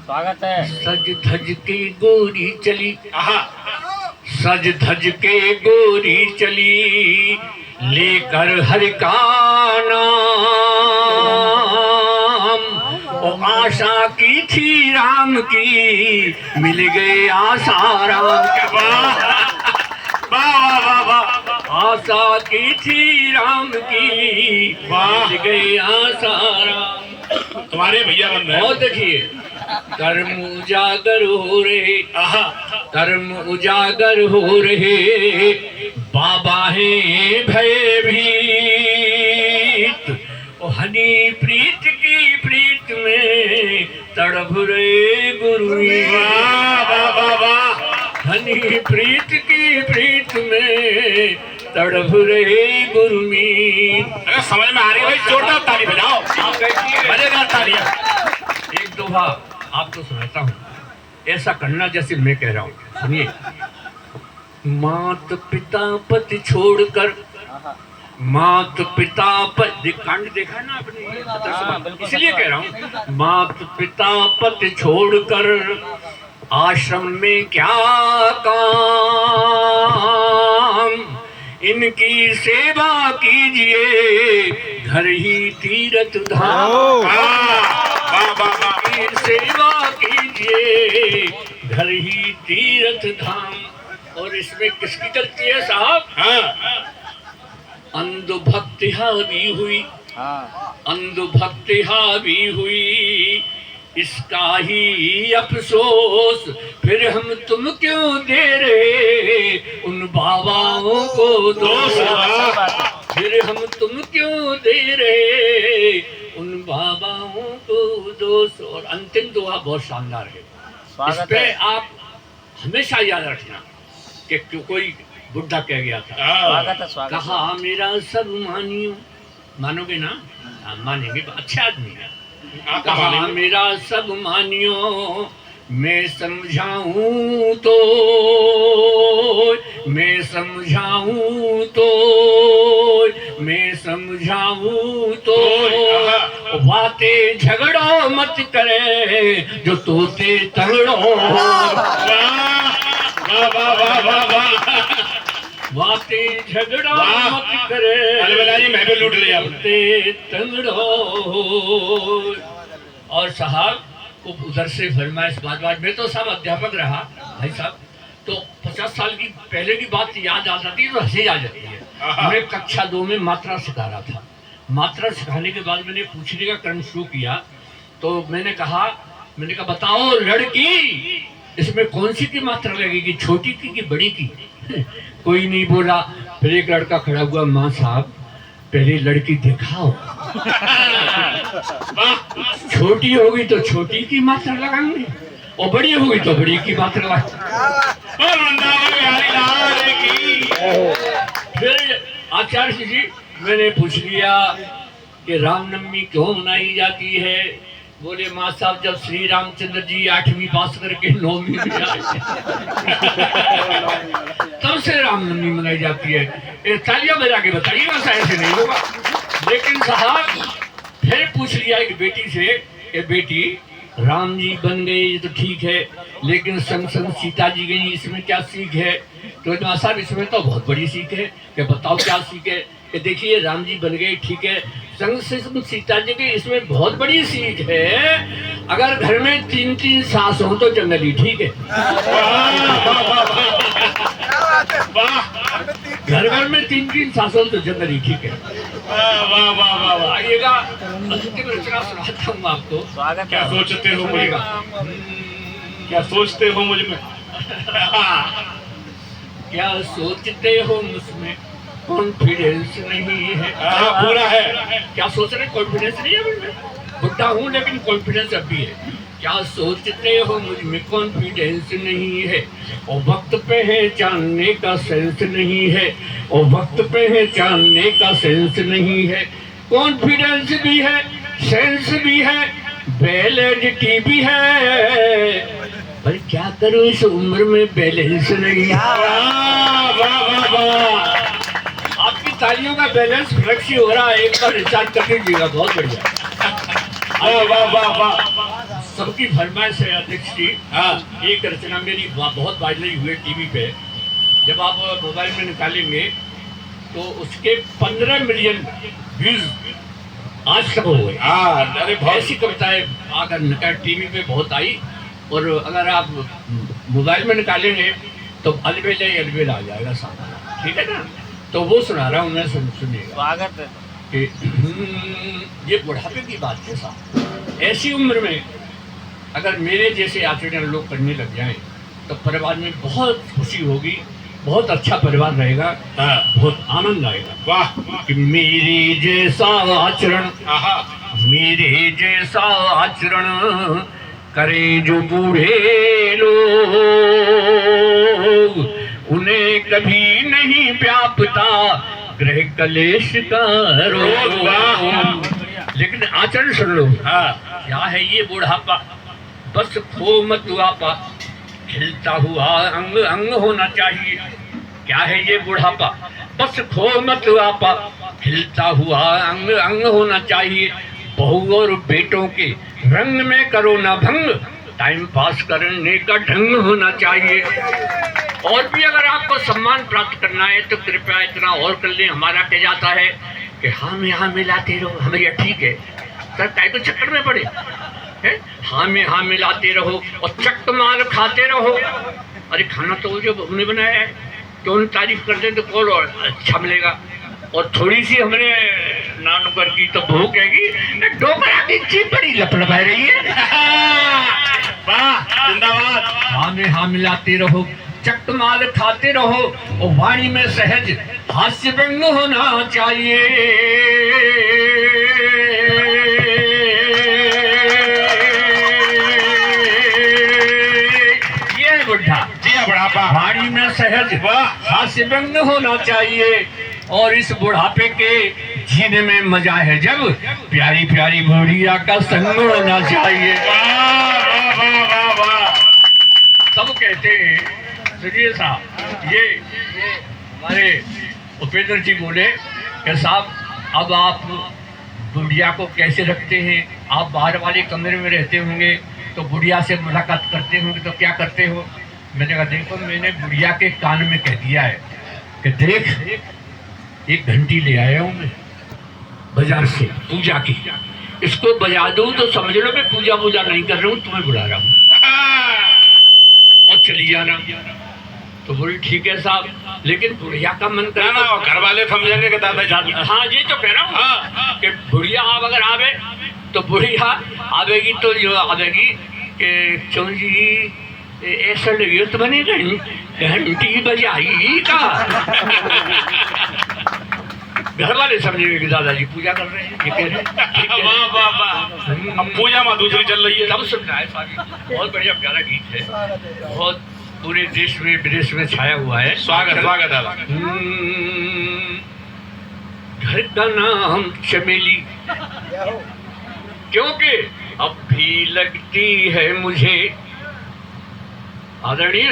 स्वागत है। सज धज के गोरी चली, सज धज के गोरी चली, लेकर हरि का नाम। ओ आशा की थी राम की, मिल गए आसाराम। वाह वाह वाह वाह, आशा की थी राम की, मिल गए आसाराम। तुम्हारे भैया बन रहे। और देखिए, कर्म उजागर हो रहे, कर्म उजागर हो रहे, बाबा है भयभीत। ओ हनी प्रीत की प्रीत में तड़प रहे गुरु। हनी प्रीत की प्रीत में तड़प रहे गुरमीत। अगर समझ में आ रही है भाई, जोरदार ताली बजाओ, मजेदार तालियां। एक दोहा आपको सुनाता हूँ, ऐसा करना जैसे मैं कह रहा हूँ। सुनिए। मात पिता पति छोड़कर, मात पिता पति, कांड देखा ना आपने, इसलिए कह रहा हूँ। मात पिता पति छोड़कर आश्रम में क्या काम, इनकी सेवा कीजिए घर ही तीर्थ धाम। सेवा कीजिए घर ही तीर्थ धाम। और इसमें किसकी गलती है साहब? अंधभक्ति हावी हुई, अंधभक्ति हावी हुई, इसका ही अफसोस। फिर हम तुम क्यों दे रहे उन बाबाओं को दोष? फिर हम तुम क्यों दे रहे उन बाबाओं को दोष? और अंतिम दुआ बहुत शानदार है, इस पे आप हमेशा याद रखना कि कोई बुढ़ा कह गया था, कहा मेरा सब मानियो, मानोगे ना? मानेंगे, अच्छे आदमी है। कहा मेरा सब मानियो, मैं समझाऊं तो, मैं समझाऊं तो, मैं समझाऊं तो, बातें झगड़ो मत करे जो तोते तगड़ो। बातें झगड़ा मत करे, मैं भी लूट लिया तोते तगड़ो। और साहब उधर से फरमाइश बात में तो सब अध्यापक रहा भाई साहब, तो 50 साल की पहले की बात याद आ जाती है तो हंसी आ जाती है। मैं कक्षा 2 में मात्रा सिखा रहा था। मात्रा सिखाने के बाद मैंने पूछने का क्रम शुरू किया, तो मैंने कहा बताओ लड़की, इसमें कौन सी की मात्रा लगेगी, छोटी की कि बड़ी की? कोई नहीं बोला। फिर एक लड़का खड़ा हुआ, माँ साहब पहले लड़की दिखाओ, छोटी होगी तो छोटी की मात्रा लगाएंगे और बड़ी होगी तो बड़ी की मात्रा लगाएंगे। फिर आचार्य जी मैंने पूछ लिया कि रामनवमी क्यों मनाई जाती है? बोले माँ साहब जब श्री रामचंद्र जी 8वीं पास करके 9वीं में आए तब से रामनवमी मनाई जाती है। तालियां बजा के बताइए, वैसा ऐसे नहीं होगा। लेकिन साहब फिर पूछ लिया एक बेटी से, बेटी राम जी बन गए ये तो ठीक है, लेकिन संग संग सीता जी गई, इसमें क्या सीख है? तो माँ साहब इसमें तो बहुत बड़ी सीख है। कि बताओ क्या सीख है? कि देखिए राम जी बन गए ठीक है, संग संग सीता जी की इसमें बहुत बड़ी सीख है, अगर घर में 3-3 सास हो तो जंगली ठीक है। घर घर में 3-3 सास हो तो जंगली ठीक है। आइएगा अंतिम रचना सुनाता हूँ आपको। क्या सोचते हो मुझे, क्या सोचते हो मुझ में? क्या सोचते हो मुझमें कॉन्फिडेंस नहीं है? पूरा है। क्या सोच रहे, कॉन्फिडेंस नहीं है मुझमें? बुढ़ा हूँ लेकिन कॉन्फिडेंस अभी है। क्या सोचते हो मुझ में कॉन्फिडेंस नहीं है, और वक्त पे है जानने का सेंस नहीं है, और वक्त पे है जानने का सेंस नहीं है। कॉन्फिडेंस भी है, सेंस भी है, वैलिडिटी भी है, पर क्या करूं इस उम्र में बैलेंस नहीं। आपकी तालियों का बैलेंस फ्लक्स ही हो रहा है, एक बार रिचार्ज कर दीजिएगा। बहुत बढ़िया। वाह वाह वाह वाह। सबकी फरमाइश है अध्यक्ष जी। हाँ एक रचना मेरी बहुत वायरल हुई टीवी पे। जब आप मोबाइल में निकालेंगे तो उसके 15 मिलियन व्यूज आज तक हो गए। हाँ, अरे बहुत ऐसी कविताएं आकर निकाल टीवी पे बहुत आई। और अगर आप मोबाइल में निकालेंगे तो अलबेला आ जाएगा सामने, ठीक है ना। तो वो सुना रहा हूँ मैं, सुनिएगा कि ये बुढ़ापे की बात है साहब। ऐसी उम्र में अगर मेरे जैसे आचरण लोग करने लग जाएं तो परिवार में बहुत खुशी होगी, बहुत अच्छा परिवार रहेगा, हाँ बहुत आनंद आएगा। वाह कि मेरे जैसा आचरण, आहा मेरे जैसा आचरण करें जो बूढ़े लोग, उन्हें कभी नहीं व्यापता ग्रह कलेश का रोग। लेकिन आचरण सुन लो। हाँ क्या है ये बुढ़ापा, बस खो मत आपा, खिलता हुआ अंग अंग होना चाहिए। क्या है ये बुढ़ापा, बस खो मत आपा, खिलता हुआ अंग अंग होना चाहिए। बहू और बेटों के रंग में करो ना भंग, टाइम पास करने का ढंग होना चाहिए। और भी अगर आपको सम्मान प्राप्त करना है तो कृपया इतना और कर लें। हमारा कह जाता है कि हाँ में हाँ मिलाते रहो। हमारे ठीक है सर, काय तो चक्कर में पड़े हैं। हाँ में हाँ मिलाते रहो और चक्क मार खाते रहो। अरे खाना तो जो हमने बनाया है तो उन तारीफ कर दें तो कौन और अच्छा मिलेगा। और थोड़ी सी हमने नान कर की तो भूख हैगी, डोकरा की चीज बड़ी लपलपा रही है। वाह जिंदाबाद। हाँ में हाँ मिलाते रहो, चक्क माल खाते रहो और वाणी में सहज हास्य व्यंग होना चाहिए। ये बुढ़ा जी बुढ़ापा वाणी में सहज हास्य व्यंग होना चाहिए। और इस बुढ़ापे के जीने में मजा है जब प्यारी प्यारी बुढ़िया का संग होना चाहिए। वाह वाह वाह वाह। सब कहते हैं सुनिए साहब, ये हमारे उपेंद्र जी बोले कि साहब अब आप बुढ़िया को कैसे रखते हैं, आप बाहर वाले कमरे में रहते होंगे तो बुढ़िया से मुलाकात करते होंगे तो क्या करते हो। मैंने कहा देखो, मैंने बुढ़िया के कान में कह दिया है कि देख एक घंटी ले आया हूँ मैं बाजार से पूजा की, इसको बजा दूँ तो समझ लो मैं पूजा पूजा नहीं कर रहा हूँ, तुम्हें बुला रहा हूँ और चली जाना। तो बोली ठीक है साहब, लेकिन बुढ़िया का मन ना ना करना घर वाले समझेंगे कि दादा जान। हाँ ये तो कह रहा हूँ। हाँ कि बुढ़िया आप अगर आवे तो बुढ़िया आवेगी तो जो आवेगी कि क्यों जी ऐसा लगे तो बने घंटी बजाई का। घर वाले समझेंगे कि दादाजी पूजा कर रहे हैं, ये कह रहे हैं ठीक है। वाह वाह वाह। अब पूजा में दूसरी चल रही है। तब सुन रहा है साहब, बहुत बढ़िया प्यारा गीत है, बहुत पूरे देश में विदेश में छाया हुआ है। स्वागत स्वागत दादा। घर का नाम चमेली, क्योंकि अब भी लगती है मुझे आदरणीय